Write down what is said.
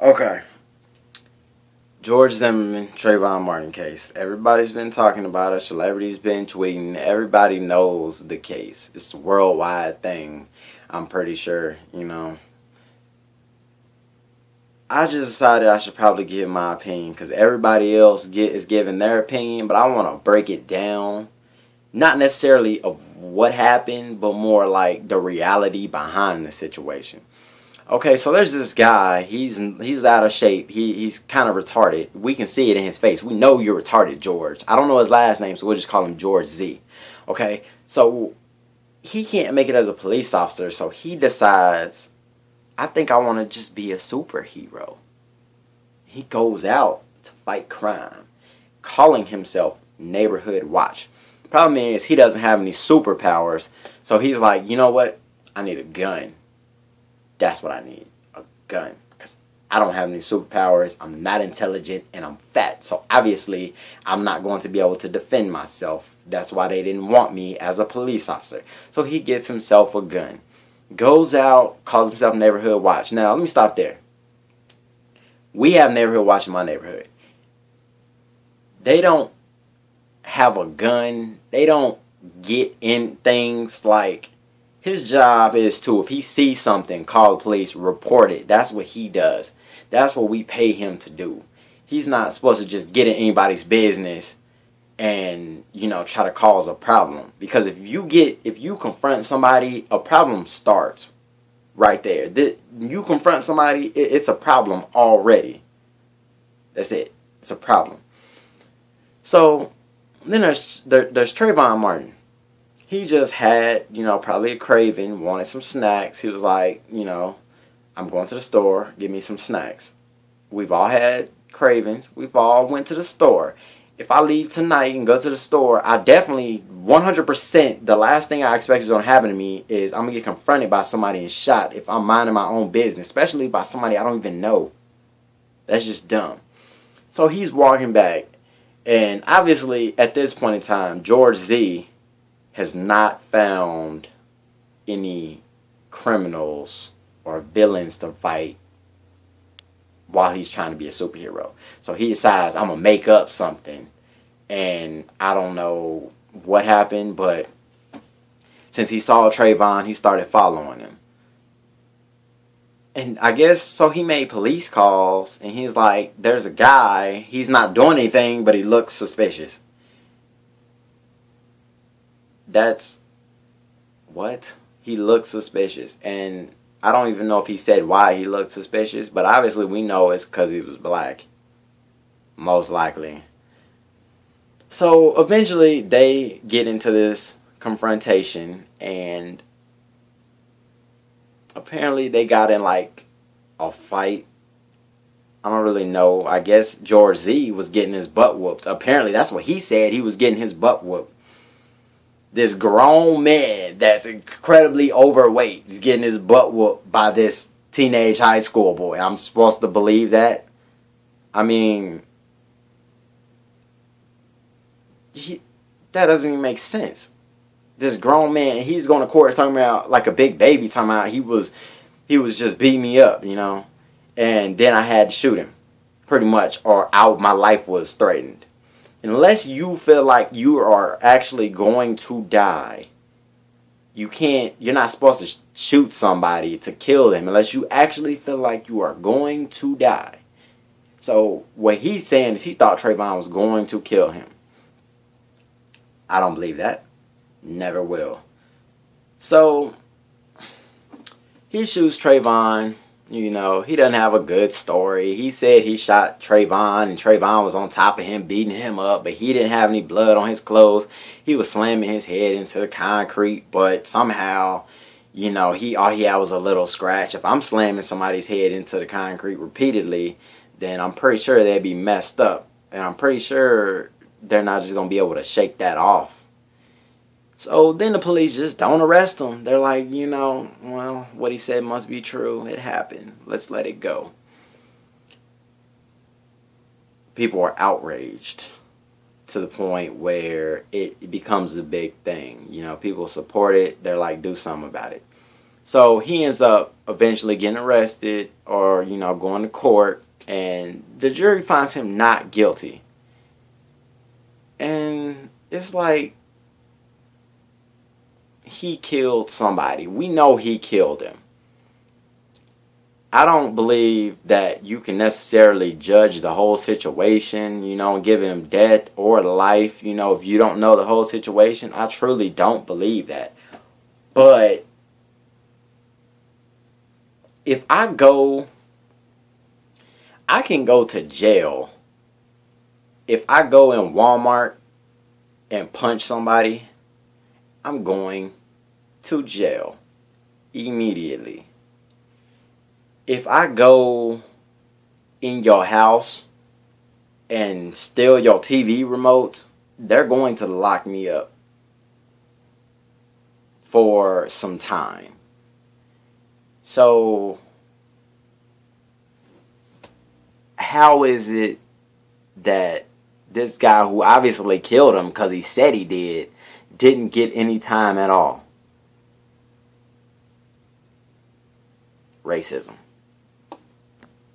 Okay. George Zimmerman, Trayvon Martin case. Everybody's been talking about it. Celebrities been tweeting. Everybody knows the case. It's a worldwide thing. I'm pretty sure, I just decided I should probably give my opinion because everybody else is giving their opinion, but I want to break it down. Not necessarily of what happened, but more like the reality behind the situation. Okay, so there's this guy. He's out of shape. He's kind of retarded. We can see it in his face. We know you're retarded, George. I don't know his last name, so we'll just call him George Z. Okay, so he can't make it as a police officer, so he decides, I think I want to just be a superhero. He goes out to fight crime, calling himself Neighborhood Watch. Problem is, he doesn't have any superpowers, so he's like, you know what? I need a gun. That's what I need, a gun. Because I don't have any superpowers, I'm not intelligent, and I'm fat. So obviously, I'm not going to be able to defend myself. That's why they didn't want me as a police officer. So he gets himself a gun. Goes out, calls himself Neighborhood Watch. Now, let me stop there. We have Neighborhood Watch in my neighborhood. They don't have a gun. They don't get in things like... His job is to, if he sees something, call the police, report it. That's what he does. That's what we pay him to do. He's not supposed to just get in anybody's business and, try to cause a problem. Because if you confront somebody, a problem starts right there. You confront somebody, it's a problem already. That's it. It's a problem. So, then there's Trayvon Martin. He just had, probably a craving, wanted some snacks. He was like, I'm going to the store, give me some snacks. We've all had cravings. We've all went to the store. If I leave tonight and go to the store, I definitely, 100%, the last thing I expect is going to happen to me is I'm going to get confronted by somebody and shot if I'm minding my own business, especially by somebody I don't even know. That's just dumb. So he's walking back, and obviously, at this point in time, George Z has not found any criminals or villains to fight while he's trying to be a superhero. So he decides, I'm going to make up something. And I don't know what happened, but since he saw Trayvon, he started following him. And I guess, so he made police calls, and he's like, there's a guy, he's not doing anything, but he looks suspicious. That's what? He looked suspicious. And I don't even know if he said why he looked suspicious, but obviously we know it's because he was black. Most likely. So eventually they get into this confrontation, and apparently they got in like a fight. I don't really know. I guess George Z was getting his butt whooped. Apparently that's what he said. He was getting his butt whooped. This grown man that's incredibly overweight is getting his butt whooped by this teenage high school boy. I'm supposed to believe that? I mean, that doesn't even make sense. This grown man, he's going to court talking about like a big baby, talking about he was just beating me up, and then I had to shoot him, pretty much, or my life was threatened. Unless you feel like you are actually going to die, you're not supposed to shoot somebody to kill them unless you actually feel like you are going to die. So what he's saying is he thought Trayvon was going to kill him. I don't believe that. Never will. So he shoots Trayvon. He doesn't have a good story. He said he shot Trayvon, and Trayvon was on top of him, beating him up, but he didn't have any blood on his clothes. He was slamming his head into the concrete, but somehow, all he had was a little scratch. If I'm slamming somebody's head into the concrete repeatedly, then I'm pretty sure they'd be messed up. And I'm pretty sure they're not just going to be able to shake that off. So then the police just don't arrest him. They're like, well, what he said must be true. It happened. Let's let it go. People are outraged to the point where it becomes a big thing. People support it. They're like, do something about it. So he ends up eventually getting arrested or, going to court, and the jury finds him not guilty. And it's like, he killed somebody. We know he killed him. I don't believe that you can necessarily judge the whole situation, and give him death or life, if you don't know the whole situation. I truly don't believe that. But if I can go to jail. If I go in Walmart and punch somebody, I'm going to jail immediately. If I go in your house and steal your TV remote, they're going to lock me up for some time. So, how is it that this guy who obviously killed him because he said he didn't get any time at all? Racism.